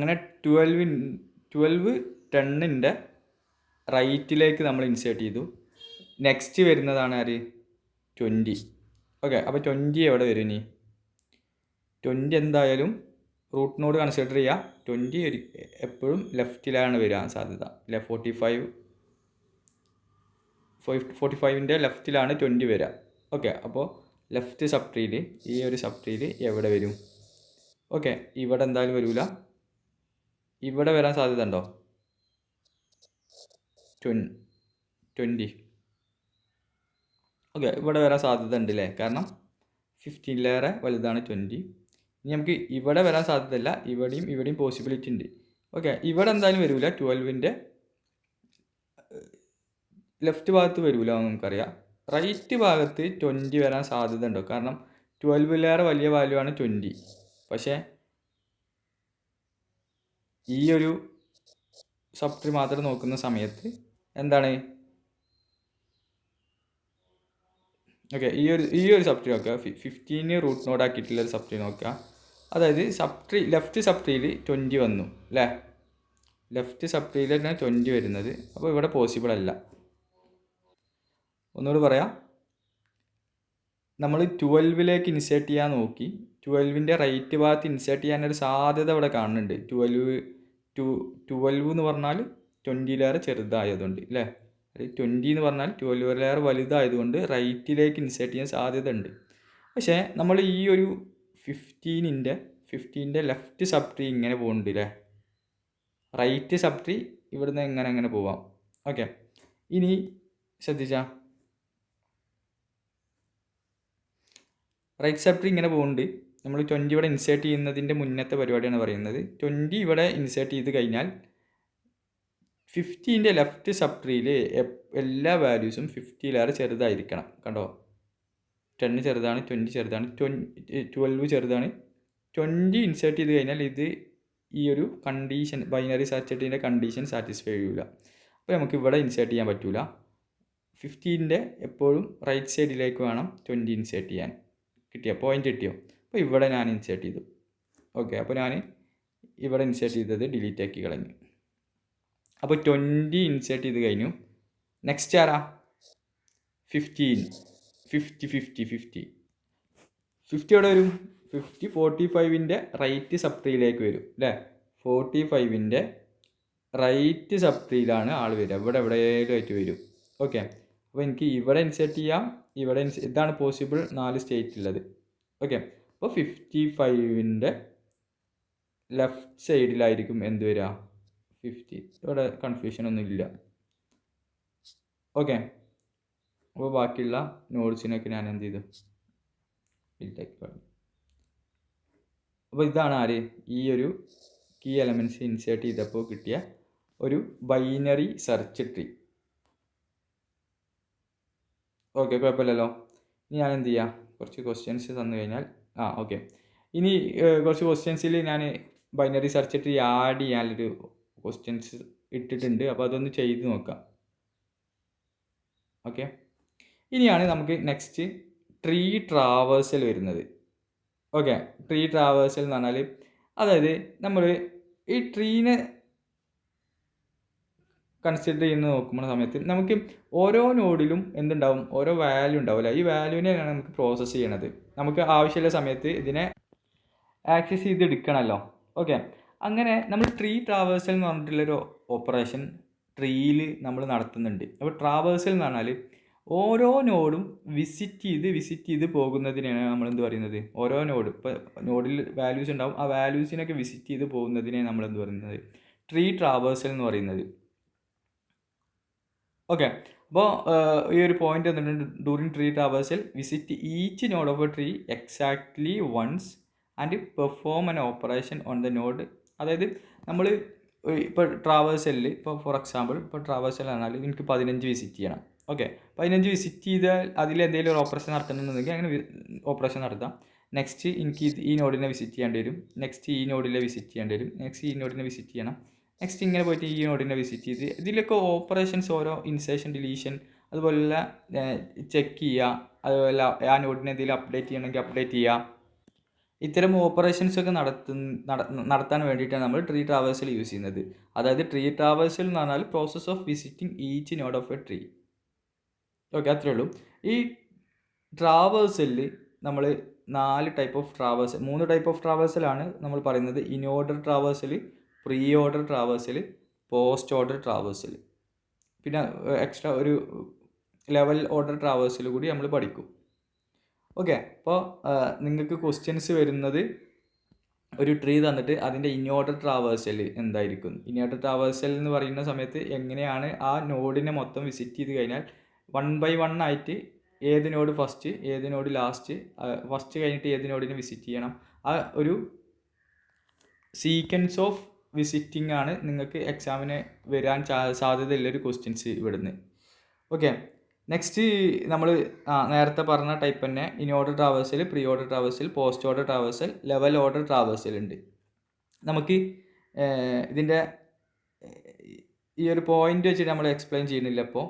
അങ്ങനെ 12 10ൻ്റെ റൈറ്റിലേക്ക് നമ്മൾ ഇൻസേർട്ട് ചെയ്തു. നെക്സ്റ്റ് വരുന്നതാണ് ആര്? 20. ഓക്കെ, അപ്പോൾ 20 എവിടെ വരും? ഇനി 20 എന്തായാലും റൂട്ട് നോഡ് കൺസിഡർ ചെയ്യുക. 20 എപ്പോഴും ലെഫ്റ്റിലാണ് വരാൻ സാധ്യത. 45ൻ്റെ ലെഫ്റ്റിലാണ് 20 വരിക. ഓക്കെ, അപ്പോൾ ലെഫ്റ്റ് സബ്ട്രീയിൽ, ഈ ഒരു സബ്ട്രീയിൽ എവിടെ വരും? ഓക്കെ, ഇവിടെ എന്തായാലും വരില്ല. ഇവിടെ വരാൻ സാധ്യത ഉണ്ടോ? 20. ഓക്കെ, ഇവിടെ വരാൻ സാധ്യത ഉണ്ട് അല്ലേ? കാരണം 15ലേറെ വലുതാണ് 20. ഇനി നമുക്ക് ഇവിടെ വരാൻ സാധ്യതയില്ല. ഇവിടെയും പോസിബിലിറ്റി ഉണ്ട്. ഓക്കെ, ഇവിടെ എന്തായാലും വരില്ല. 12ൻ്റെ ലെഫ്റ്റ് ഭാഗത്ത് വരില്ല എന്ന് നമുക്കറിയാം. റൈറ്റ് ഭാഗത്ത് 20 വരാൻ സാധ്യത ഉണ്ടോ? കാരണം 12ലേറെ വലിയ വാല്യൂ ആണ് 20. പക്ഷേ ഈ ഒരു സബ്ട്രീ മാത്രം നോക്കുന്ന സമയത്ത് എന്താണ്? ഓക്കെ, ഈ ഒരു സബ്ട്രീ നോക്കുക. 15 റൂട്ട് നോഡ് ആക്കിയിട്ടുള്ള ഒരു സബ്ട്രീ നോക്കുക. അതായത് ലെഫ്റ്റ് സബ്ട്രീയിൽ 20 വന്നു അല്ലേ? ലെഫ്റ്റ് സബ്ട്രീയിൽ തന്നെ 20 വരുന്നത്. അപ്പോൾ ഇവിടെ പോസിബിൾ അല്ല. ഒന്നുകൂടി പറയാം. നമ്മൾ 12ലേക്ക് ഇൻസേർട്ട് ചെയ്യാൻ നോക്കി. 12ൻ്റെ റൈറ്റ് ഭാഗത്ത് ഇൻസേർട്ട് ചെയ്യാനൊരു സാധ്യത ഇവിടെ കാണുന്നുണ്ട്. 12 എന്ന് പറഞ്ഞാൽ 20ലേറെ ചെറുതായതുകൊണ്ട് അല്ലേ? 20 എന്ന് പറഞ്ഞാൽ 12ലേറെ വലുതായതുകൊണ്ട് റൈറ്റിലേക്ക് ഇൻസേർട്ട് ചെയ്യാൻ സാധ്യത ഉണ്ട്. പക്ഷേ നമ്മൾ ഈ ഒരു 15ൻ്റെ ലെഫ്റ്റ് സബ്ട്രീ ഇങ്ങനെ പോകുന്നുണ്ട് അല്ലേ? റൈറ്റ് സബ്ട്രീ ഇവിടുന്ന് എങ്ങനെ പോവാം. ഓക്കെ, ഇനി ശ്രദ്ധിച്ചാൽ റൈറ്റ് സബ്ട്രീ ഇങ്ങനെ പോകുന്നുണ്ട്. നമ്മൾ 20 ഇവിടെ ഇൻസേർട്ട് ചെയ്യുന്നതിൻ്റെ മുന്നത്തെ പരിപാടിയാണ് പറയുന്നത്. 20 ഇവിടെ ഇൻസേർട്ട് ചെയ്ത് കഴിഞ്ഞാൽ 15ൻ്റെ ലെഫ്റ്റ് സബ്ട്രീയിൽ എല്ലാ വാല്യൂസും 50ലേറെ ചെറുതായിരിക്കണം. കണ്ടോ? 10 ചെറുതാണ്, 20 ചെറുതാണ്, 12 ചെറുതാണ്. 20 ഇൻസേർട്ട് ചെയ്ത് കഴിഞ്ഞാൽ ഇത് ഈ ഒരു കണ്ടീഷൻ, ബൈനറി സെർച്ച് ട്രീൻ്റെ കണ്ടീഷൻ സാറ്റിസ്ഫൈ ചെയ്യില്ല. അപ്പോൾ നമുക്ക് ഇവിടെ ഇൻസേർട്ട് ചെയ്യാൻ പറ്റില്ല. 15ൻ്റെ എപ്പോഴും റൈറ്റ് സൈഡിലേക്ക് വേണം 20 ഇൻസേർട്ട് ചെയ്യാൻ. പോയിന്റ് കിട്ടിയോ? അപ്പോൾ ഇവിടെ ഞാൻ ഇൻസേർട്ട് ചെയ്തു. ഓക്കെ, അപ്പോൾ ഞാൻ ഇവിടെ ഇൻസേർട്ട് ചെയ്തത് ഡിലീറ്റ് ആക്കി കളഞ്ഞു. അപ്പോൾ 20 ഇൻസേർട്ട് ചെയ്ത് കഴിഞ്ഞു. നെക്സ്റ്റ് ആരാ? 15. 50 എവിടെ വരും? 45ൻ്റെ റൈറ്റ് സബ്ട്രീയിലേക്ക് വരും അല്ലേ? 45ൻ്റെ റൈറ്റ് സബ്ട്രീയിലാണ് ആൾ വരിക. ഇവിടെ എവിടെയെങ്കിലും ആയിട്ട് വരും. ഓക്കെ, അപ്പോൾ എനിക്ക് ഇവിടെ ഇൻസേർട്ട് ചെയ്യാം. ഇതാണ് പോസിബിൾ 4 സ്റ്റേറ്റ് ഉള്ളത്. ഓക്കെ, അപ്പോൾ 55ൻ്റെ ലെഫ്റ്റ് സൈഡിലായിരിക്കും എന്ത് വരിക? 50. ഇവിടെ കൺഫ്യൂഷൻ ഒന്നും ഇല്ല. ഓക്കെ, അപ്പോൾ ബാക്കിയുള്ള നോട്ട്സിനൊക്കെ ഞാൻ എന്ത് ചെയ്തു? ഡിലീറ്റ് പറഞ്ഞു. അപ്പോൾ ഇതാണ് ആര്? ഈ ഒരു കീ എലമെൻറ്റ്സ് ഇൻസേർട്ട് ചെയ്തപ്പോൾ കിട്ടിയ ഒരു ബൈനറി സെർച്ച് ട്രീ. ഓക്കെ, കുഴപ്പമില്ലല്ലോ. ഇനി ഞാൻ എന്ത് ചെയ്യാം? കുറച്ച് ക്വസ്റ്റ്യൻസ് തന്നു കഴിഞ്ഞാൽ ഓക്കെ, ഇനി കുറച്ച് ക്വസ്റ്റ്യൻസിൽ ഞാൻ ബൈനറി സെർച്ച് ട്രീ ആഡ് ചെയ്യാനൊരു ക്വസ്റ്റ്യൻസ് ഇട്ടിട്ടുണ്ട്. അപ്പോൾ അതൊന്ന് ചെയ്ത് നോക്കാം. ഓക്കെ, ഇനിയാണ് നമുക്ക് നെക്സ്റ്റ് ട്രീ ട്രാവേഴ്സൽ വരുന്നത്. ഓക്കെ, ട്രീ ട്രാവേഴ്സൽ എന്ന് പറഞ്ഞാൽ അതായത് നമ്മൾ ഈ ട്രീനെ കൺസിഡർ ചെയ്യുന്ന നോക്കുന്ന സമയത്ത് നമുക്ക് ഓരോ നോഡിലും എന്തുണ്ടാവും? ഓരോ വാല്യൂ ഉണ്ടാവില്ല. ഈ വാല്യൂവിനെയാണ് നമുക്ക് പ്രോസസ്സ് ചെയ്യണത്. നമുക്ക് ആവശ്യമുള്ള സമയത്ത് ഇതിനെ ആക്സസ് ചെയ്ത് എടുക്കണമല്ലോ. ഓക്കെ, അങ്ങനെ നമ്മൾ ട്രീ ട്രാവേഴ്സൽ എന്ന് പറഞ്ഞിട്ടുള്ളൊരു ഓപ്പറേഷൻ ട്രീയിൽ നമ്മൾ നടത്തുന്നുണ്ട്. അപ്പോൾ ട്രാവേഴ്സൽ എന്ന് പറഞ്ഞാൽ ഓരോ നോഡും വിസിറ്റ് ചെയ്ത് പോകുന്നതിനാണ് നമ്മൾ എന്ത് പറയുന്നത്? ഓരോ നോഡ്, ഇപ്പോൾ നോഡിൽ വാല്യൂസ് ഉണ്ടാവും. ആ വാല്യൂസിനൊക്കെ വിസിറ്റ് ചെയ്ത് പോകുന്നതിനെ നമ്മൾ എന്ത് പറയുന്നത്? ട്രീ ട്രാവേഴ്സൽ എന്ന് പറയുന്നത്. ഓക്കെ, അപ്പോൾ ഈ ഒരു പോയിന്റ് എന്തുണ്ട്? During tree traversal visit each node of a tree exactly once and perform an operation on the node. അതായത് നമ്മൾ ഇപ്പോൾ ട്രാവേഴ്സലിൽ, ഇപ്പോൾ ഫോർ എക്സാമ്പിൾ ഇപ്പോൾ ട്രാവേഴ്സൽ പറഞ്ഞാൽ എനിക്ക് 15 വിസിറ്റ് ചെയ്യണം. ഓക്കെ, 15 വിസിറ്റ് ചെയ്താൽ അതിലെന്തെങ്കിലും ഒരു ഓപ്പറേഷൻ നടത്തണമെന്നുണ്ടെങ്കിൽ അങ്ങനെ ഓപ്പറേഷൻ നടത്താം. നെക്സ്റ്റ് എനിക്ക് ഈ നോഡിനെ വിസിറ്റ് ചെയ്യേണ്ടി വരും. നെക്സ്റ്റ് ഈ നോഡിനെ വിസിറ്റ് ചെയ്യേണ്ടി വരും. നെക്സ്റ്റ് ഈ നോഡിനെ വിസിറ്റ് ചെയ്യണം. നെക്സ്റ്റ് ഇങ്ങനെ പോയിട്ട് ഈ നോഡിനെ വിസിറ്റ് ചെയ്ത് ഇതിലൊക്കെ ഓപ്പറേഷൻസ് ഓരോ ഇൻസേർഷൻ, ഡിലീഷൻ, അതുപോലുള്ള ചെക്ക് ചെയ്യുക. അതുപോലെ ആ നോഡിനെ എന്തെങ്കിലും അപ്ഡേറ്റ് ചെയ്യണമെങ്കിൽ അപ്ഡേറ്റ് ചെയ്യുക. ഇത്തരം ഓപ്പറേഷൻസൊക്കെ നടത്താൻ വേണ്ടിയിട്ടാണ് നമ്മൾ ട്രീ ട്രാവേഴ്സൽ യൂസ് ചെയ്യുന്നത്. അതായത് ട്രീ ട്രാവേഴ്സൽ എന്ന് പറഞ്ഞാൽ process of visiting each node of a tree. Okay, അത്രേ ഉള്ളൂ. ഈ ട്രാവേഴ്സലിൽ നമ്മൾ 3 ടൈപ്പ് ഓഫ് ട്രാവേഴ്സലാണ് നമ്മൾ പറയുന്നത്. In order traversal, pre order traversal, post order traversal. പിന്നെ എക്സ്ട്രാ ഒരു ലെവൽ ഓർഡർ ട്രാവേഴ്സൽ കൂടി നമ്മൾ പഠിക്കും. ഓക്കെ, അപ്പോൾ നിങ്ങൾക്ക് ക്വസ്റ്റ്യൻസ് വരുന്നത് ഒരു ട്രീ തന്നിട്ട് അതിൻ്റെ ഇൻ ഓർഡർ ട്രാവേഴ്സൽ എന്തായിരിക്കും. ഇൻ ഓർഡർ ട്രാവേഴ്സൽ എന്ന് പറയുന്ന സമയത്ത് എങ്ങനെയാണ് ആ നോഡിനെ മൊത്തം വിസിറ്റ് ചെയ്ത് കഴിഞ്ഞാൽ 1 by 1 ആയിട്ട് ഏത് നോഡ് ഫസ്റ്റ്, ഏത് നോഡ് ലാസ്റ്റ്, ഫസ്റ്റ് കഴിഞ്ഞിട്ട് ഏത് നോഡിനെ വിസിറ്റ് ചെയ്യണം, ആ ഒരു സീക്വൻസ് ഓഫ് വിസിറ്റിംഗ് ആണ് നിങ്ങൾക്ക് എക്സാമിന് വരാൻ സാധ്യതയുള്ളൊരു ക്വസ്റ്റ്യൻസ് ഇവിടുന്ന്. ഓക്കെ, നെക്സ്റ്റ് നമ്മൾ നേരത്തെ പറഞ്ഞ ടൈപ്പ് തന്നെ in order traversal, pre order traversal, post order traversal, level order traversal ഉണ്ട്. നമുക്ക് ഇതിൻ്റെ ഈ ഒരു പോയിന്റ് വെച്ചിട്ട് നമ്മൾ എക്സ്പ്ലെയിൻ ചെയ്യുന്നില്ല. അപ്പോൾ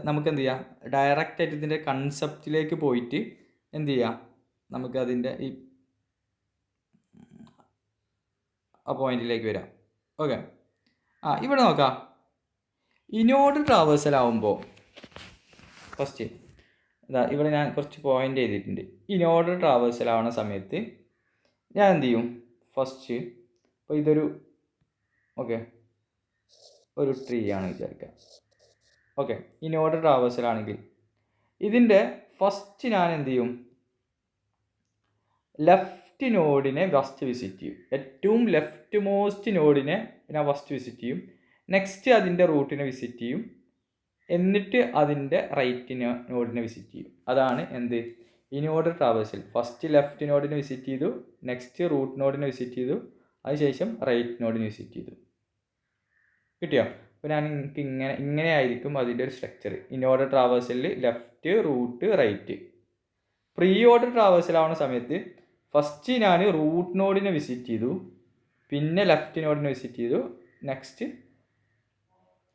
നമുക്ക് എന്ത് ചെയ്യാം, ഡയറക്റ്റ് ആയിട്ട് ഇതിൻ്റെ കൺസെപ്റ്റിലേക്ക് പോയിട്ട് എന്ത് ചെയ്യാം, നമുക്ക് അതിൻ്റെ ആ പോയിന്റിലേക്ക് വരാം. ഓക്കെ, ഇവിടെ നോക്കാം. ഇൻ ഓർഡർ ട്രാവേഴ്സൽ ആവുമ്പോൾ ഫസ്റ്റ് ഇവിടെ ഞാൻ കുറച്ച് പോയിന്റ് ചെയ്തിട്ടുണ്ട്. ഇൻ ഓർഡർ ട്രാവേഴ്സൽ ആവുന്ന സമയത്ത് ഞാൻ എന്ത് ചെയ്യും, ഫസ്റ്റ് ഇപ്പോൾ ഇതൊരു ഒരു ട്രീ ആണ് വിചാരിക്കുക. ഓക്കെ, ഇൻ ഓർഡർ ട്രാവേഴ്സൽ ആണെങ്കിൽ ഇതിൻ്റെ ഫസ്റ്റ് ഞാൻ എന്ത് ചെയ്യും, ലെഫ്റ്റ് നോഡിനെ ഫസ്റ്റ് വിസിറ്റ് ചെയ്യും. ഏറ്റവും ലെഫ്റ്റ് മോസ്റ്റ് നോഡിനെ ഞാൻ ഫസ്റ്റ് വിസിറ്റ് ചെയ്യും. നെക്സ്റ്റ് അതിൻ്റെ റൂട്ടിനെ വിസിറ്റ് ചെയ്യും. എന്നിട്ട് അതിൻ്റെ റൈറ്റ് നോഡിനെ വിസിറ്റ് ചെയ്യും. അതാണ് എന്ത്, in order traversal. First left നോഡിനെ വിസിറ്റ് ചെയ്തു, നെക്സ്റ്റ് റൂട്ട് നോഡിനെ വിസിറ്റ് ചെയ്തു, അതിനുശേഷം റൈറ്റ് നോഡിനെ വിസിറ്റ് ചെയ്തു. കിട്ടിയോ? അപ്പോൾ ഞാൻ എനിക്ക് ഇങ്ങനെ ആയിരിക്കും അതിൻ്റെ ഒരു സ്ട്രക്ചർ. ഇൻ ഓർഡർ ട്രാവേഴ്സലിൽ left, root, right. Pre order traversal ആവുന്ന സമയത്ത് ഫസ്റ്റ് ഞാൻ റൂട്ട് നോഡിനെ വിസിറ്റ് ചെയ്തു, പിന്നെ ലെഫ്റ്റ് നോഡിനെ വിസിറ്റ് ചെയ്തു, നെക്സ്റ്റ്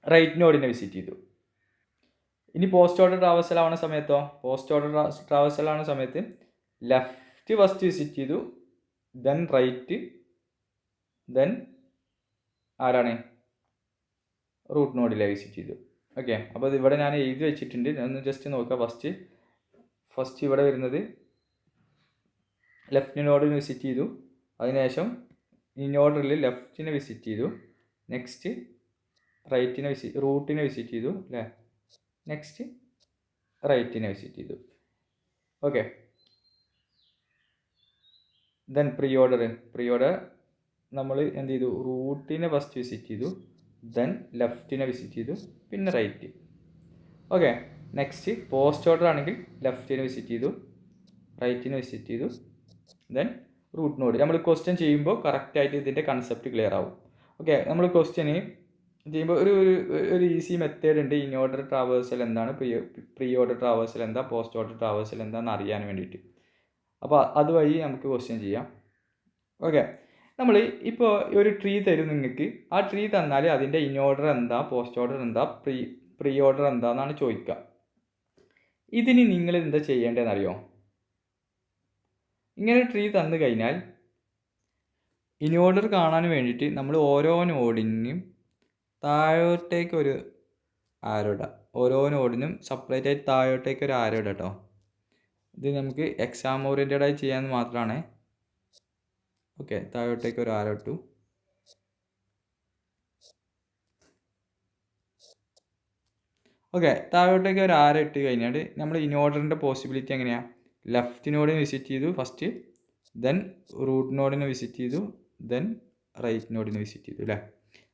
റൈറ്റ് നോഡിനെ വിസിറ്റ് ചെയ്തു. ഇനി പോസ്റ്റ് ഓർഡർ ട്രാവേഴ്സൽ ആവുന്ന സമയത്തോ, പോസ്റ്റ് ഓർഡർ ട്രാവേഴ്സൽ ആവുന്ന സമയത്ത് ലെഫ്റ്റ് ഫസ്റ്റ് വിസിറ്റ് ചെയ്തു, ദെൻ റൈറ്റ്, ദെൻ ആരാണ്, റൂട്ട് നോഡിലെ വിസിറ്റ് ചെയ്തു. ഓക്കെ, അപ്പോൾ ഇവിടെ ഞാൻ എഴുതി വെച്ചിട്ടുണ്ട്, ഒന്ന് ജസ്റ്റ് നോക്കുക. ഫസ്റ്റ് ഇവിടെ വരുന്നത് ലെഫ്റ്റ് നോഡിനെ വിസിറ്റ് ചെയ്തു, അതിനുശേഷം ഇൻ ഓർഡറിൽ ലെഫ്റ്റിനെ വിസിറ്റ് ചെയ്തു, നെക്സ്റ്റ് റൂട്ടിനെ വിസിറ്റ് ചെയ്തു അല്ലേ, നെക്സ്റ്റ് റൈറ്റിനെ വിസിറ്റ് ചെയ്തു. ഓക്കെ, ദെൻ പ്രീ ഓർഡർ നമ്മൾ എന്ത് ചെയ്തു, റൂട്ടിനെ ഫസ്റ്റ് വിസിറ്റ് ചെയ്തു, ദെൻ ലെഫ്റ്റിനെ വിസിറ്റ് ചെയ്തു, പിന്നെ right. Okay, next post order ആണെങ്കിൽ ലെഫ്റ്റിനെ വിസിറ്റ് ചെയ്തു, റൈറ്റിനെ വിസിറ്റ് ചെയ്തു, ദെൻ റൂട്ട് നോഡ്. നമ്മൾ ക്വസ്റ്റ്യൻ ചെയ്യുമ്പോൾ കറക്റ്റായിട്ട് ഇതിൻ്റെ കൺസെപ്റ്റ് ക്ലിയർ ആവും. ഓക്കെ, നമ്മൾ ക്വസ്റ്റ്യന് ചെയ്യുമ്പോൾ ഒരു ഈസി മെത്തേഡ് ഉണ്ട്. ഇൻ ഓർഡർ ട്രാവേഴ്സൽ എന്താണ്, പ്രീ ഓർഡർ ട്രാവേഴ്സൽ എന്താ, പോസ്റ്റ് ഓർഡർ ട്രാവേഴ്സൽ എന്താണെന്ന് അറിയാൻ വേണ്ടിയിട്ട്. അപ്പോൾ അതുവഴി നമുക്ക് ക്വസ്റ്റ്യൻ ചെയ്യാം. ഓക്കെ, നമ്മൾ ഇപ്പോൾ ഒരു ട്രീ തരും നിങ്ങൾക്ക്. ആ ട്രീ തന്നാൽ അതിൻ്റെ ഇൻ ഓർഡർ എന്താ, പോസ്റ്റ് ഓർഡർ എന്താ, പ്രീ ഓർഡർ എന്താണെന്നാണ് ചോദിക്കുക. ഇതിന് നിങ്ങൾ എന്താ ചെയ്യേണ്ടതെന്ന് അറിയോ? ഇങ്ങനെ ട്രീ തന്നു കഴിഞ്ഞാൽ ഇൻ ഓർഡർ കാണാൻ വേണ്ടിയിട്ട് നമ്മൾ ഓരോ നോഡിനും താഴോട്ടേക്ക് ഒരു ആരോ ഇടാം. ഓരോ നോഡിനും സെപ്പറേറ്റ് ആയിട്ട് താഴോട്ടേക്ക് ഒരു ആരോ ഇടാം കേട്ടോ. ഇത് നമുക്ക് എക്സാം ഓറിയൻറ്റഡ് ആയി ചെയ്യാൻ മാത്രമാണ്. ഓക്കെ, താഴോട്ടേക്ക് ഒരു ആരോ ഇട്ടു. ഓക്കെ, താഴോട്ടേക്ക് ഒരു ആരോ ഇട്ട് കഴിഞ്ഞാൽ നമ്മൾ ഇൻ ഓർഡറിൻ്റെ പോസിബിലിറ്റി എങ്ങനെയാണ്? ലെഫ്റ്റ് നോഡിനെ വിസിറ്റ് ചെയ്തു ഫസ്റ്റ്, ദെൻ റൂട്ട് നോഡിനെ വിസിറ്റ് ചെയ്തു, ദെൻ റൈറ്റ് നോഡിനെ വിസിറ്റ് ചെയ്തു അല്ലേ.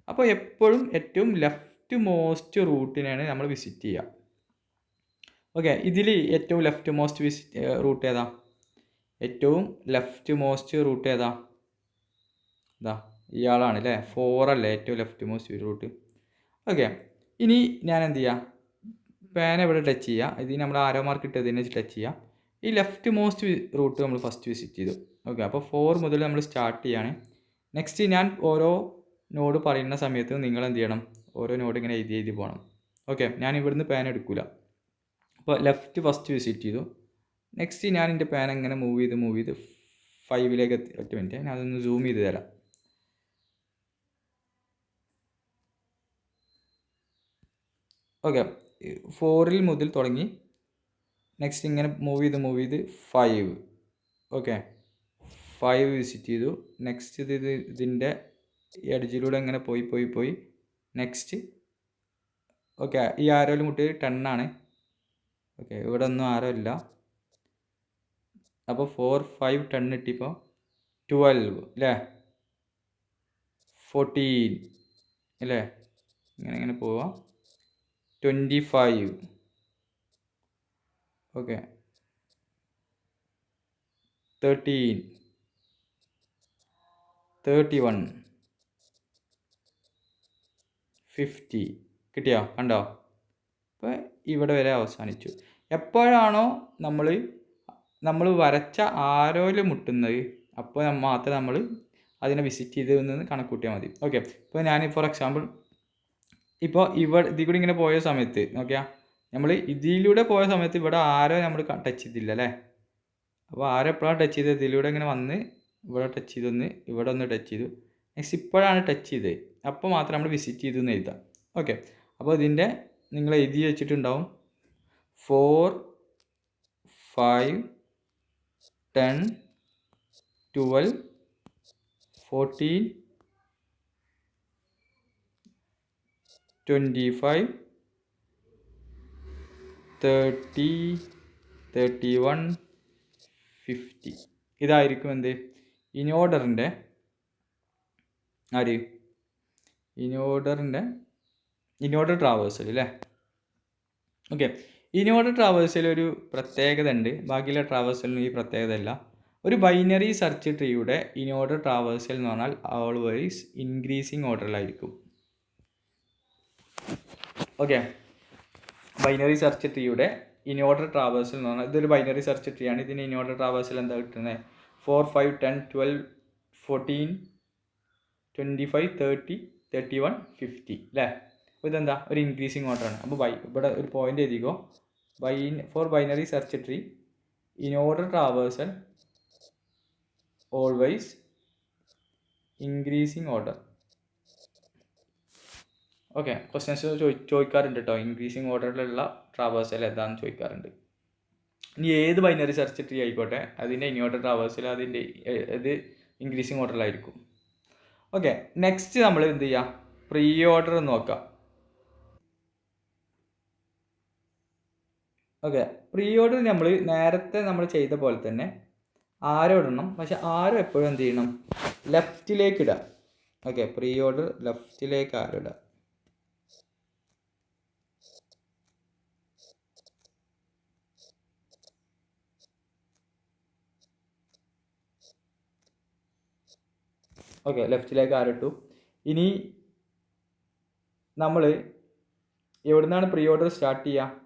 അപ്പോൾ എപ്പോഴും ഏറ്റവും ലെഫ്റ്റ് മോസ്റ്റ് റൂട്ടിനെയാണ് നമ്മൾ വിസിറ്റ് ചെയ്യുക. ഓക്കെ, ഇതിൽ ഏറ്റവും ലെഫ്റ്റ് മോസ്റ്റ് റൂട്ട് ഏതാ? ഏറ്റവും ലെഫ്റ്റ് മോസ്റ്റ് റൂട്ട് ഏതാ? ഇതാ ഇയാളാണ് അല്ലേ, 4 അല്ലേ ഏറ്റവും ലെഫ്റ്റ് മോസ്റ്റ് റൂട്ട്. ഓക്കെ, ഇനി ഞാൻ എന്ത് ചെയ്യാം, പേന ഇവിടെ ടച്ച് ചെയ്യുക. ഇത് നമ്മൾ ആരോ മാർക്ക് ഇട്ടതിനെ ടച്ച് ചെയ്യുക. ഈ ലെഫ്റ്റ് മോസ്റ്റ് റൂട്ട് നമ്മൾ ഫസ്റ്റ് വിസിറ്റ് ചെയ്തു. ഓക്കെ, അപ്പോൾ 4 മുതൽ നമ്മൾ സ്റ്റാർട്ട് ചെയ്യാണ്. നെക്സ്റ്റ് ഞാൻ ഓരോ നോഡ് പറയുന്ന സമയത്ത് നിങ്ങൾ എന്ത് ചെയ്യണം, ഓരോ നോഡ് ഇങ്ങനെ എഴുതി പോകണം. ഓക്കെ, ഞാൻ ഇവിടുന്ന് പേന എടുക്കില്ല. അപ്പോൾ ലെഫ്റ്റ് ഫസ്റ്റ് വിസിറ്റ് ചെയ്തു. നെക്സ്റ്റ് ഞാൻ എൻ്റെ പേന ഇങ്ങനെ മൂവ് ചെയ്ത് 5ലേക്ക് ഒറ്റ മിനിറ്റ് ഞാൻ അതൊന്ന് സൂം ചെയ്ത് തരാം. ഓക്കെ, 4 മുതൽ തുടങ്ങി നെക്സ്റ്റ് ഇങ്ങനെ മൂവ് ചെയ്ത് 5. ഓക്കെ, 5 വിസിറ്റ് ചെയ്തു. നെക്സ്റ്റ് ഇതിൻ്റെ എഡ്ജിലൂടെ ഇങ്ങനെ പോയി നെക്സ്റ്റ്. ഓക്കെ, ഈ ആരോയിൽ മുട്ടി 10 ആണ്. ഓക്കെ, ഇവിടെ ഒന്നും ആരോ ഇല്ല. അപ്പോൾ 4, 5, 10 കിട്ടിയപ്പോൾ 12 അല്ലേ, 14 അല്ലേ, ഇങ്ങനെ പോവാം. 25. ഓക്കെ, 13, 31, 50. കിട്ടിയോ? കണ്ടോ? അപ്പോൾ ഇവിടെ വരെ അവസാനിച്ചു. എപ്പോഴാണോ നമ്മൾ വരച്ച ആരോയിൽ മുട്ടുന്നത് അപ്പോൾ മാത്രമേ നമ്മൾ അതിനെ വിസിറ്റ് ചെയ്തതെന്ന് കണക്കൂട്ടിയാൽ മതി. ഓക്കെ, ഇപ്പോൾ ഞാൻ ഫോർ എക്സാമ്പിൾ ഇപ്പോൾ ഇതിൽ കൂടി ഇങ്ങനെ പോയ സമയത്ത് നോക്കിയാൽ നമ്മൾ ഇതിലൂടെ പോയ സമയത്ത് ഇവിടെ ആരോ നമ്മൾ ടച്ച് ചെയ്തില്ല അല്ലേ. അപ്പോൾ ആരോ എപ്പോഴാണ് ടച്ച് ചെയ്തത്? ഇതിലൂടെ ഇങ്ങനെ വന്ന് ഇവിടെ ടച്ച് ചെയ്തൊന്ന് ഇവിടെ ഒന്ന് ടച്ച് ചെയ്തു. നെക്സ്റ്റ് ഇപ്പോഴാണ് ടച്ച് ചെയ്തത്, അപ്പോൾ മാത്രം നമ്മൾ വിസിറ്റ് ചെയ്തു എന്ന് എഴുതാം. ഓക്കെ, അപ്പോൾ ഇതിൻ്റെ നിങ്ങൾ എഴുതി വെച്ചിട്ടുണ്ടാവും 4, 5, 10, 12, 14, 25, 30, 31, 50. ഇതായിരിക്കും എന്ത് ഇൻഓർഡറിൻ്റെ ഇൻഓർഡർ ട്രാവേഴ്സൽ അല്ലേ. ഓക്കെ, ഇൻഓർഡർ ട്രാവേഴ്സൽ ഒരു പ്രത്യേകത ഉണ്ട്, ബാക്കിയുള്ള ട്രാവേഴ്സലിന് ഈ പ്രത്യേകത അല്ല. ഒരു ബൈനറി സെർച്ച് ട്രീയുടെ ഇൻഓർഡർ ട്രാവേഴ്സൽ എന്ന് പറഞ്ഞാൽ ഓൾവേസ് ഇൻക്രീസിങ് ഓർഡറിലായിരിക്കും. ഓക്കെ, ബൈനറി സെർച്ച് ട്രീയുടെ ഇൻഓർഡർ ട്രാവേഴ്സൽ എന്ന് പറഞ്ഞാൽ ഇതൊരു ബൈനറി സെർച്ച് ട്രീ ആണ്. ഇതിന് ഇൻഓർഡർ ട്രാവേഴ്സൽ എന്താ കിട്ടുന്നത്? 4, 5, 10, 12, 14, 25, 30, 31, 50 അല്ലേ. അപ്പോൾ ഇതെന്താ ഒരു ഇൻക്രീസിങ് ഓർഡറാണ്. അപ്പോൾ ഇവിടെ ഒരു പോയിന്റ് എഴുതിക്കോ, for binary search tree in order traversal always increasing order. Okay, questions ചോദിക്കാറുണ്ട് കേട്ടോ, ഇൻക്രീസിങ് ഓർഡറിലുള്ള ട്രാവേഴ്സൽ ഏതാണെന്ന് ചോദിക്കാറുണ്ട്. ഇനി ഏത് ബൈനറി സെർച്ച് ട്രീ ആയിക്കോട്ടെ അതിൻ്റെ ഇൻഓർഡർ ട്രാവേഴ്സൽ അതിൻ്റെ ഇത് ഇൻക്രീസിങ് ഓർഡറിലായിരിക്കും. ഓക്കെ, നെക്സ്റ്റ് നമ്മൾ എന്ത് ചെയ്യുക? പ്രീ ഓർഡർ നോക്കാം. ഓക്കെ, പ്രീ ഓർഡർ നേരത്തെ നമ്മൾ ചെയ്ത പോലെ തന്നെ ആരോ ഇടണം, പക്ഷെ ആരോ എപ്പോഴും എന്ത് ചെയ്യണം? ലെഫ്റ്റിലേക്ക് ഇടുക. ഓക്കെ, പ്രീ ഓർഡർ ലെഫ്റ്റിലേക്ക് ആരോ ഇടുക. ഓക്കെ, ലെഫ്റ്റിലേക്ക് ആരോ ഇട്ടു. ഇനി നമ്മൾ എവിടെ നിന്നാണ് പ്രീ ഓർഡർ സ്റ്റാർട്ട് ചെയ്യുക?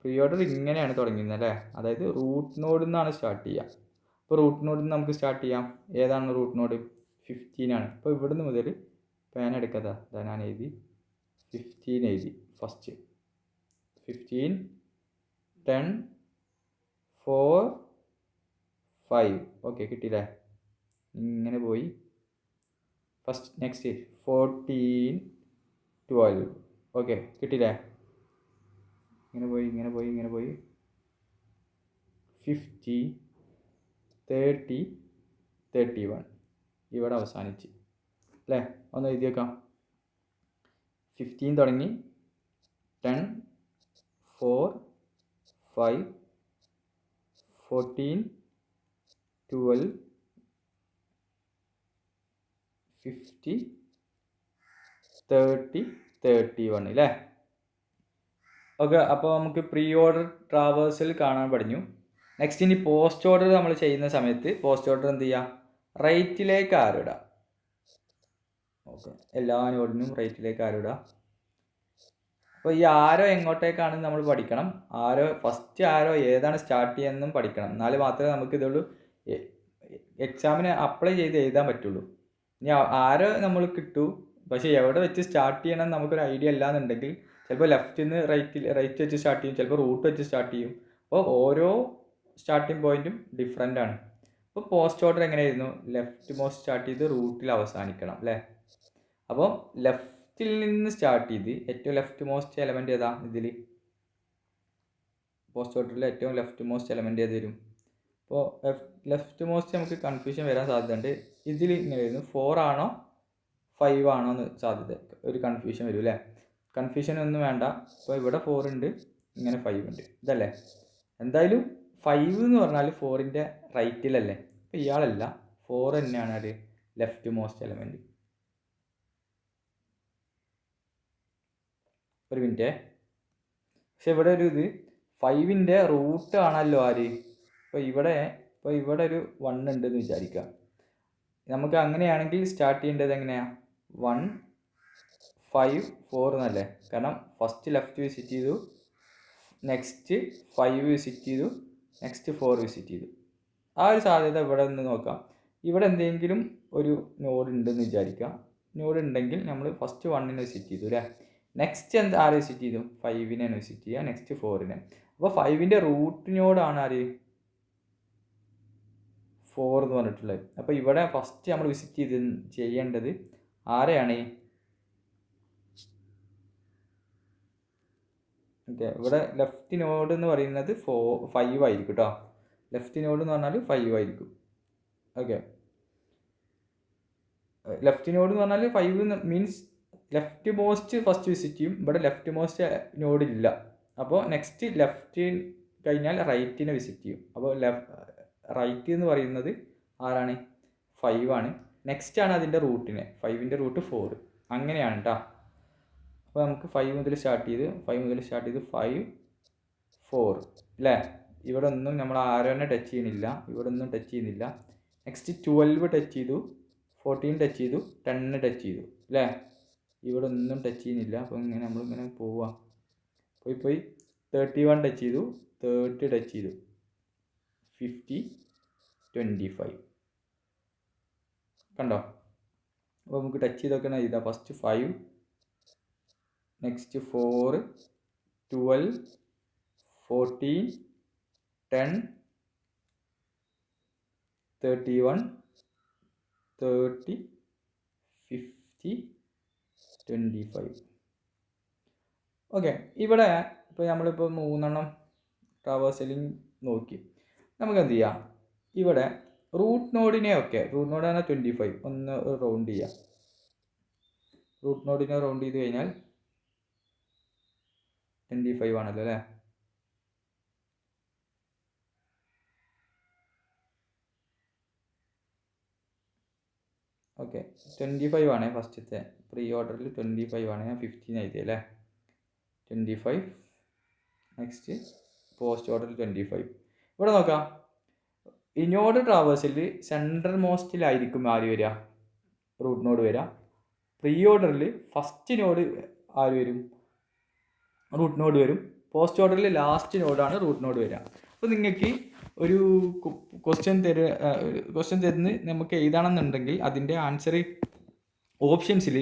പ്രീ ഓർഡർ ഇങ്ങനെയാണ് തുടങ്ങുന്നത് അല്ലേ, അതായത് റൂട്ട് നോഡിൽ നിന്നാണ് സ്റ്റാർട്ട് ചെയ്യുക. അപ്പോൾ റൂട്ട് നോഡിൽ നിന്ന് നമുക്ക് സ്റ്റാർട്ട് ചെയ്യാം. ഏതാണ് റൂട്ട് നോഡ്? 15 ആണ്. അപ്പോൾ ഇവിടുന്ന് മുതൽ പേന എടുക്കാതെ ഞാൻ എഴുതി 15 എഴുതി ഫസ്റ്റ്. 15, 10, 4, 5. ഓക്കെ, കിട്ടിയില്ലേ? ഇങ്ങനെ പോയി ഫസ്റ്റ്. നെക്സ്റ്റ് 14, 12. ഓക്കെ, കിട്ടിയില്ലേ? ഇങ്ങനെ പോയി 50, 30, 31. ഇവിടെ അവസാനിച്ച് അല്ലേ. ഒന്ന് എഴുതി വെക്കാം. 15 തുടങ്ങി 10, 4, 5, 14, 12, 50, 30, 31 അല്ലേ. ഓക്കെ, അപ്പോൾ നമുക്ക് പ്രീ ഓർഡർ ട്രാവേഴ്സൽ കാണാൻ പഠിഞ്ഞു. നെക്സ്റ്റ് ഇനി പോസ്റ്റ് ഓർഡർ നമ്മൾ ചെയ്യുന്ന സമയത്ത് പോസ്റ്റ് ഓർഡർ എന്ത് ചെയ്യുക? റൈറ്റിലേക്ക് ആരോ ഇടുക. ഓക്കെ, എല്ലാ നോഡിനും റൈറ്റിലേക്ക് ആരോ ഇടുക. അപ്പോൾ ഈ ആരോ എങ്ങോട്ടേക്കാണെന്ന് നമ്മൾ പഠിക്കണം. ഫസ്റ്റ് ആരോ ഏതാണ് സ്റ്റാർട്ട് ചെയ്യുന്നതും പഠിക്കണം. എന്നാൽ മാത്രമേ നമുക്ക് ഇതുള്ളൂ എക്സാമിന് അപ്ലൈ ചെയ്ത് എഴുതാൻ പറ്റുള്ളൂ. ഇനി ആരോ നമ്മൾ കിട്ടൂ, പക്ഷേ എവിടെ വെച്ച് സ്റ്റാർട്ട് ചെയ്യണം നമുക്കൊരു ഐഡിയ ഇല്ല എന്നുണ്ടെങ്കിൽ ചിലപ്പോൾ ലെഫ്റ്റിൽ നിന്ന് റൈറ്റ് വെച്ച് സ്റ്റാർട്ട് ചെയ്യും, ചിലപ്പോൾ റൂട്ട് വെച്ച് സ്റ്റാർട്ട് ചെയ്യും. അപ്പോൾ ഓരോ സ്റ്റാർട്ടിങ് പോയിന്റും ഡിഫറെൻ്റ് ആണ്. ഇപ്പോൾ പോസ്റ്റ് ഓർഡർ എങ്ങനെയായിരുന്നു? ലെഫ്റ്റ് മോസ്റ്റ് സ്റ്റാർട്ട് ചെയ്ത് റൂട്ടിൽ അവസാനിക്കണം അല്ലേ? അപ്പോൾ ലെഫ്റ്റിൽ നിന്ന് സ്റ്റാർട്ട് ചെയ്ത് ഏറ്റവും ലെഫ്റ്റ് മോസ്റ്റ് എലമെൻ്റ് ഏതാ ഇതിൽ? പോസ്റ്റ് ഓർഡറിൽ ഏറ്റവും ലെഫ്റ്റ് മോസ്റ്റ് എലമെൻ്റ് ഏത് വരും? അപ്പോൾ ലെഫ്റ്റ് മോസ്റ്റ് നമുക്ക് കൺഫ്യൂഷൻ വരാൻ സാധ്യതയുണ്ട്. ഇതിൽ ഇങ്ങനെ വരുന്നു 4 ആണോ 5 ആണോ എന്ന് സാധ്യത, ഒരു കൺഫ്യൂഷൻ വരും അല്ലേ? കൺഫ്യൂഷൻ ഒന്നും വേണ്ട. ഇപ്പോൾ ഇവിടെ 4 ഉണ്ട്, ഇങ്ങനെ 5 ഉണ്ട്, ഇതല്ലേ? എന്തായാലും 5 എന്ന് പറഞ്ഞാൽ 4ൻ്റെ റൈറ്റിലല്ലേ? അപ്പോൾ ഇയാളല്ല, 4 തന്നെയാണ് അത് ലെഫ്റ്റ് മോസ്റ്റ് എലമെൻറ്റ്. ഒരു മിനിറ്റേ, പക്ഷെ ഇവിടെ ഒരു ഇത് 5ൻ്റെ റൂട്ട് ആണല്ലോ ആര്? ഇപ്പോൾ ഇവിടെ ഒരു 1 ഉണ്ടെന്ന് വിചാരിക്കുക. നമുക്ക് അങ്ങനെയാണെങ്കിൽ സ്റ്റാർട്ട് ചെയ്യേണ്ടത് എങ്ങനെയാണ്? 1 5 4 എന്നല്ലേ? കാരണം ഫസ്റ്റ് ലെഫ്റ്റ് വിസിറ്റ് ചെയ്തു, നെക്സ്റ്റ് 5 വിസിറ്റ് ചെയ്തു, നെക്സ്റ്റ് 4 വിസിറ്റ് ചെയ്തു. ആ ഒരു സാധ്യത ഇവിടെ നിന്ന് നോക്കാം. ഇവിടെ എന്തെങ്കിലും ഒരു നോഡ് ഉണ്ടെന്ന് വിചാരിക്കുക. നോഡ് ഉണ്ടെങ്കിൽ നമ്മൾ ഫസ്റ്റ് 1നെ വിസിറ്റ് ചെയ്തു അല്ലേ? നെക്സ്റ്റ് ആരെ വിസിറ്റ് ചെയ്തു? 5നെയാണ് വിസിറ്റ് ചെയ്യുക, നെക്സ്റ്റ് 4നെ. അപ്പോൾ 5ൻ്റെ റൂട്ട് നോഡാണ് ആര്? 4 എന്ന് പറഞ്ഞിട്ടുള്ളത്. അപ്പോൾ ഇവിടെ ഫസ്റ്റ് നമ്മൾ വിസിറ്റ് ചെയ്യേണ്ടത് ആരെയാണ്? ഓക്കെ, ഇവിടെ ലെഫ്റ്റ് നോഡ് എന്ന് പറയുന്നത് 5 ആയിരിക്കും കേട്ടോ. ലെഫ്റ്റ് നോഡ് എന്ന് പറഞ്ഞാൽ 5 ആയിരിക്കും. ഓക്കെ, ലെഫ്റ്റ് നോഡ് എന്ന് പറഞ്ഞാൽ 5 means left most first visit ചെയ്യും. ഇവിടെ ലെഫ്റ്റ് മോസ്റ്റ് നോഡ് ഇല്ല. അപ്പോൾ നെക്സ്റ്റ് ലെഫ്റ്റ് കഴിഞ്ഞാൽ റൈറ്റിനെ വിസിറ്റ് ചെയ്യും. അപ്പോൾ റൈറ്റ് എന്ന് പറയുന്നത് ആരാണ്? 5 ആണ്. നെക്സ്റ്റ് ആണ് അതിൻ്റെ റൂട്ടിനെ, 5ൻ്റെ റൂട്ട് 4. അങ്ങനെയാണ് കേട്ടോ. അപ്പോൾ നമുക്ക് 5 മുതൽ സ്റ്റാർട്ട് ചെയ്ത് 5 4 അല്ലേ? ഇവിടെ ഒന്നും നമ്മൾ ആരോനെ ടച്ച് ചെയ്യണില്ല, ഇവിടെ ഒന്നും ടച്ച് ചെയ്യുന്നില്ല. നെക്സ്റ്റ് 12 ടച്ച് ചെയ്തു, 14 ടച്ച് ചെയ്തു, 10 ടച്ച് ചെയ്തു അല്ലേ? ഇവിടെ ഒന്നും ടച്ച് ചെയ്യുന്നില്ല. അപ്പോൾ ഇങ്ങനെ നമ്മളിങ്ങനെ പോവുക, പോയി 31 ടച്ച് ചെയ്തു, 30 ടച്ച് ചെയ്തു, 50 25 കണ്ടോ? അപ്പോൾ നമുക്ക് ടച്ച് ചെയ്തൊക്കെ ഇതാ ഫസ്റ്റ് 5, നെക്സ്റ്റ് 4, 12, 14, 10, 31, 30, 50, 25. ഓക്കെ, ഇവിടെ ഇപ്പോൾ നമ്മളിപ്പോൾ 3 ട്രാവേഴ്സലിങ് നോക്കി. നമുക്ക് എന്ത് ചെയ്യാം? ഇവിടെ റൂട്ട് നോഡിനെ റൂട്ട് നോഡാണ് 25, ഒന്ന് റൗണ്ട് ചെയ്യാം. റൂട്ട് നോഡിനെ റൗണ്ട് ചെയ്ത് കഴിഞ്ഞാൽ 25 ആണല്ലോ അല്ലേ? ഓക്കെ, 25 ആണ് ഫസ്റ്റത്തെ പ്രീ ഓർഡറിൽ. 25 ആണ്, ഞാൻ 15 എഴുതി അല്ലേ? 25. നെക്സ്റ്റ് പോസ്റ്റ് ഓർഡറിൽ 25. ഇവിടെ നോക്കാം, ഇനോഡ് ട്രാവേഴ്സിൽ സെൻട്രൽ മോസ്റ്റിലായിരിക്കും ആര് വരിക? റൂട്ട് നോഡ് വരിക. പ്രീ ഓർഡറിൽ ഫസ്റ്റ് നോഡ് ആര് വരും? റൂട്ട് നോഡ് വരും. പോസ്റ്റ് ഓർഡറിൽ ലാസ്റ്റ് നോഡാണ് റൂട്ട് നോഡ് വരിക. അപ്പോൾ നിങ്ങൾക്ക് ഒരു ക്വസ്റ്റ്യൻ തരുന്ന നമുക്ക് എഴുതണമെന്നുണ്ടെങ്കിൽ അതിൻ്റെ ആൻസർ ഓപ്ഷൻസിൽ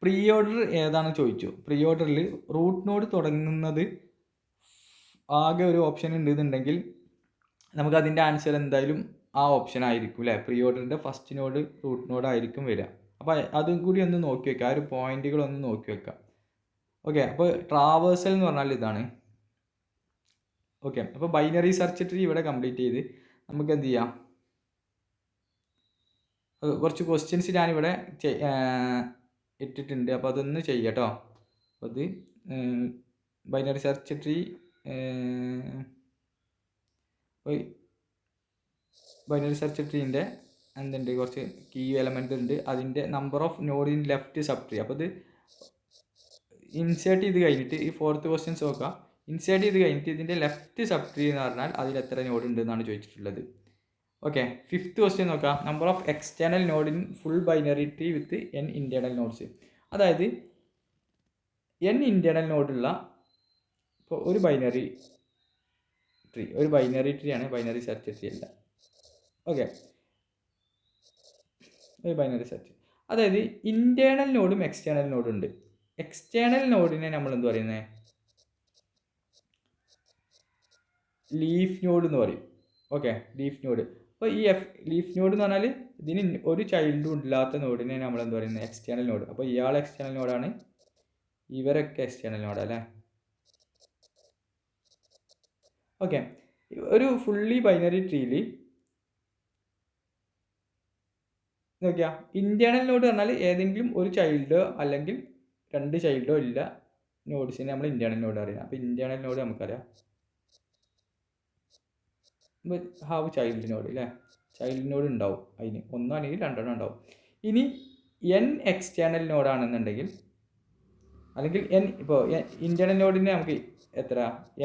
പ്രീ ഓർഡർ ഏതാണെന്ന് ചോദിച്ചു. പ്രീ ഓർഡറിൽ റൂട്ട് നോഡ് തുടങ്ങുന്നത് ആകെ ഒരു ഓപ്ഷൻ ഉണ്ടെന്നുണ്ടെങ്കിൽ നമുക്ക് അതിൻ്റെ ആൻസർ എന്തായാലും ആ ഓപ്ഷൻ ആയിരിക്കും അല്ലേ? പ്രീ ഓർഡറിൻ്റെ ഫസ്റ്റ് നോഡ് റൂട്ട് നോഡ് ആയിരിക്കും വരിക. അപ്പോൾ അതും കൂടി ഒന്ന് നോക്കി വെക്കുക, ആ ഒരു പോയിന്റുകളൊന്ന് നോക്കി വെക്കുക. ഓക്കെ, അപ്പോൾ ട്രാവേഴ്സൽ എന്ന് പറഞ്ഞാൽ ഇതാണ്. ഓക്കെ, അപ്പോൾ ബൈനറി സെർച്ച് ട്രീ ഇവിടെ കംപ്ലീറ്റ് ചെയ്ത് നമുക്ക് എന്ത് ചെയ്യാം? കുറച്ച് ക്വസ്റ്റ്യൻസ് ഞാനിവിടെ ഇട്ടിട്ടുണ്ട്, അപ്പോൾ അതൊന്ന് ചെയ്യാം കേട്ടോ. അപ്പോൾ അത് ബൈനറി സെർച്ച് ട്രീ ട്രീൻ്റെ എന്തുണ്ട്, കുറച്ച് കീ എലമെൻ്റ് ഉണ്ട്. അതിൻ്റെ number of node in left sub tree. അപ്പോൾ ഇത് ഇൻസേർട്ട് ചെയ്ത് കഴിഞ്ഞിട്ട് ഈ 4th ക്വസ്റ്റ്യൻസ് നോക്കാം. ഇൻസേർട്ട് ചെയ്ത് കഴിഞ്ഞിട്ട് ഇതിൻ്റെ ലെഫ്റ്റ് സബ് ട്രീ എന്ന് പറഞ്ഞാൽ അതിൽ എത്ര നോഡ് ഉണ്ട് എന്നാണ് ചോദിച്ചിട്ടുള്ളത്. ഓക്കെ, 5th ക്വസ്റ്റ്യൻ നോക്കാം. Number of external node in full binary tree with n internal nodes. അതായത് n ഇൻറ്റേർണൽ നോഡുള്ള ഇപ്പോൾ ഒരു ബൈനറി ട്രീ ആണ്, ബൈനറി സെർച്ച് ട്രീ അല്ല. ഓക്കെ, ഒരു ബൈനറി സെർച്ച്, അതായത് ഇൻറ്റേർണൽ നോഡും എക്സ്റ്റേണൽ നോഡും ഉണ്ട്. എക്സ്റ്റേണൽ നോഡിനെ നമ്മൾ എന്ത് പറയുന്നത്? ലീഫ് നോഡ് എന്ന് പറയും. Okay, leaf node. അപ്പോൾ ഈ ലീഫ് നോഡ് എന്ന് പറഞ്ഞാൽ ഇതിന് ഒരു ചൈൽഡും ഇല്ലാത്ത നോഡിനെ നമ്മൾ എന്താ പറയുന്നത്, എക്സ്റ്റേണൽ നോഡ്. അപ്പോൾ ഇയാൾ എക്സ്റ്റേണൽ നോഡാണ്, ഇവരൊക്കെ എക്സ്റ്റേണൽ നോഡ് അല്ലേ. ഓക്കെ, ഒരു ഫുള്ളി ബൈനറി ട്രീയിൽ നോക്കിയാൽ ഇന്റേണൽ നോഡ് പറഞ്ഞാൽ ഏതെങ്കിലും ഒരു ചൈൽഡോ അല്ലെങ്കിൽ 2 ചൈൽഡോ ഇല്ല നോഡ്സിനെ നമ്മൾ ഇന്റേണൽ നോഡ് അറിയാം. അപ്പോൾ ഇന്റേണൽ നോഡ് നമുക്കറിയാം ഹാവ് ചൈൽഡ് നോഡ് അല്ലേ, ചൈൽഡ് നോഡ് ഉണ്ടാവും, അതിന് 1 അല്ലെങ്കിൽ 2 ഉണ്ടാവും. ഇനി n എക്സ്റ്റേണൽ നോഡാണെന്നുണ്ടെങ്കിൽ, അല്ലെങ്കിൽ ഇപ്പോൾ ഇന്റേണൽ നോഡിനെ നമുക്ക് എത്ര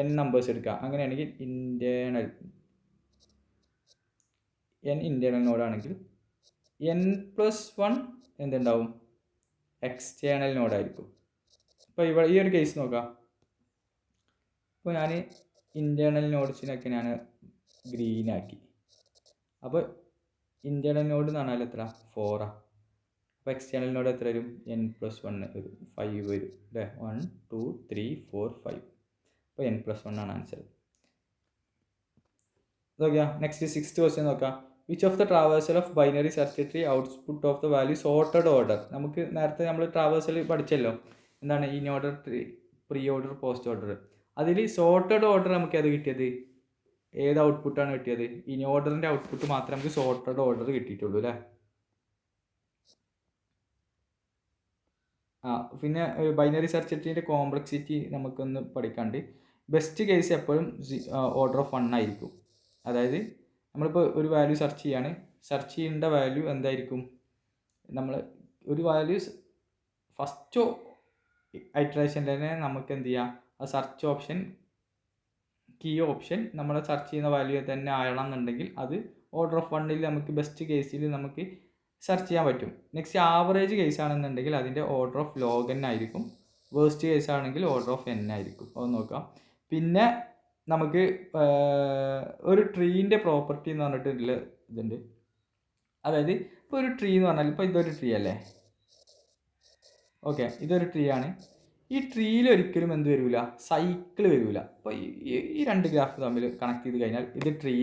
n നമ്പേഴ്സ് എടുക്കാം. അങ്ങനെയാണെങ്കിൽ n ഇന്റേണൽ നോഡാണെങ്കിൽ n+1 എന്തുണ്ടാവും, എക്സ്റ്റേണൽ നോഡായിരിക്കും. ഇപ്പോൾ ഇവിടെ ഈ ഒരു കേസ് നോക്കാം. ഇപ്പോൾ ഞാൻ ഇന്റേണൽ നോഡ്സിനൊക്കെ ഞാൻ ഗ്രീനാക്കി. അപ്പോൾ ഇന്റേണൽ നോഡ് എന്ന് പറഞ്ഞാൽ എത്ര, 4. അപ്പോൾ എക്സ്റ്റേണൽ നോഡ് എത്ര വരും, n+1 വരും, 5 വരും അല്ലേ. 1 2 3 4 5. അപ്പോൾ n+1 ആണ് ആൻസർ. നോക്കിയാൽ നെക്സ്റ്റ് 6th ക്വസ്റ്റ്യൻ നോക്കാം. Which of the traversal of binary search tree output of the value sorted order. നമുക്ക് നേരത്തെ നമ്മൾ ട്രാവേഴ്സൽ പഠിച്ചല്ലോ, എന്താണ് in order, pre order, post order. അതിൽ സോർട്ടഡ് ഓർഡർ നമുക്ക് അത് കിട്ടിയത്, ഏത് ഔട്ട്പുട്ടാണ് കിട്ടിയത്, ഇൻ ഓർഡറിൻ്റെ ഔട്ട്പുട്ട് മാത്രമേ നമുക്ക് സോർട്ടഡ് ഓർഡർ കിട്ടിയിട്ടുള്ളൂ അല്ലേ. പിന്നെ ബൈനറി സെർച്ച് ട്രീൻ്റെ കോംപ്ലക്സിറ്റി നമുക്കൊന്ന് പഠിക്കാണ്ട്. ബെസ്റ്റ് കേസ് എപ്പോഴും ഓർഡർ ഓഫ് 1 ആയിരിക്കും. അതായത് നമ്മളിപ്പോൾ ഒരു വാല്യൂ സെർച്ച് ചെയ്യേണ്ട വാല്യൂ എന്തായിരിക്കും, നമ്മൾ ഒരു വാല്യൂ ഫസ്റ്റ് ഐറ്ററേഷനിൽ തന്നെ നമുക്ക് എന്ത് ചെയ്യാം, ആ സെർച്ച് ഓപ്ഷൻ കീ ഓപ്ഷൻ നമ്മൾ സെർച്ച് ചെയ്യുന്ന വാല്യൂ തന്നെ ആണെന്നുണ്ടെങ്കിൽ അത് ഓർഡർ ഓഫ് 1 നമുക്ക് ബെസ്റ്റ് കേസിൽ നമുക്ക് സെർച്ച് ചെയ്യാൻ പറ്റും. നെക്സ്റ്റ് ആവറേജ് കേസ് ആണെന്നുണ്ടെങ്കിൽ അതിൻ്റെ ഓർഡർ ഓഫ് log n ആയിരിക്കും. വേസ്റ്റ് കേസ് ആണെങ്കിൽ ഓർഡർ ഓഫ് n ആയിരിക്കും. അത് നോക്കാം. പിന്നെ നമുക്ക് ഒരു ട്രീൻ്റെ പ്രോപ്പർട്ടി എന്ന് പറഞ്ഞിട്ടുള്ള ഇതുണ്ട്. അതായത് ഇപ്പോൾ ഒരു ട്രീ എന്ന് പറഞ്ഞാൽ, ഇപ്പോൾ ഇതൊരു ട്രീ അല്ലേ, ഓക്കെ, ഇതൊരു ട്രീ ആണ്. ഈ ട്രീയിൽ ഒരിക്കലും എന്ത് വരില്ല, സൈക്കിൾ വരില്ല. അപ്പോൾ ഈ 2 ഗ്രാഫ് തമ്മിൽ കണക്ട് ചെയ്ത് കഴിഞ്ഞാൽ ഇത് ട്രീ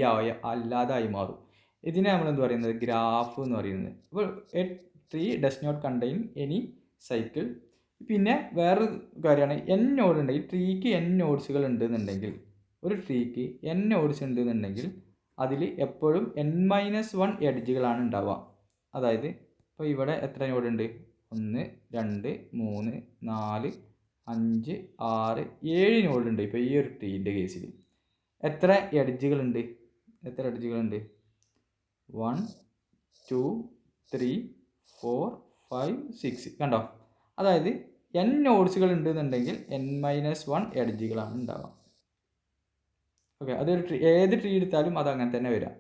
അല്ലാതായി മാറും. ഇതിനെ നമ്മൾ എന്ത് പറയുന്നത്, ഗ്രാഫ് എന്ന് പറയുന്നത്. അപ്പോൾ a tree does not contain any cycle. പിന്നെ വേറൊരു കാര്യമാണ്, n നോഡ് ഉണ്ടെങ്കിൽ, ട്രീക്ക് n നോഡ്സുകൾ ഉണ്ടെന്നുണ്ടെങ്കിൽ, ഒരു ട്രീക്ക് n നോഡ്സ് ഉണ്ടെന്നുണ്ടെങ്കിൽ അതിൽ എപ്പോഴും n-1 എഡ്ജുകളാണ് ഉണ്ടാവുക. അതായത് ഇപ്പോൾ ഇവിടെ എത്ര നോഡ് ഉണ്ട്, 1 2 3 4 5 6 7 നോഡ് ഉണ്ട്. ഇപ്പോൾ ഈ ഒരു ട്രീൻ്റെ കേസിൽ എത്ര എഡ്ജുകളുണ്ട്, 1 2 3 4 5 6 കണ്ടോ. അതായത് n നോഡ്സുകൾ ഉണ്ടെന്നുണ്ടെങ്കിൽ n-1 എഡ്ജുകളാണ് ഉണ്ടാവുക. ഓക്കെ, അതൊരു ട്രീ, ഏത് ട്രീ എടുത്താലും അത് അങ്ങനെ തന്നെ വരാം.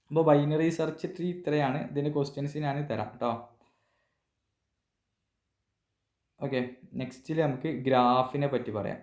അപ്പോൾ ബൈനറി സെർച്ച് ട്രീ ഇത്രയാണ്. ഇതിൻ്റെ ക്വസ്റ്റ്യൻസ് ഞാൻ തരാം കേട്ടോ. ഓക്കെ, നെക്സ്റ്റിൽ നമുക്ക് ഗ്രാഫിനെ പറ്റി പറയാം.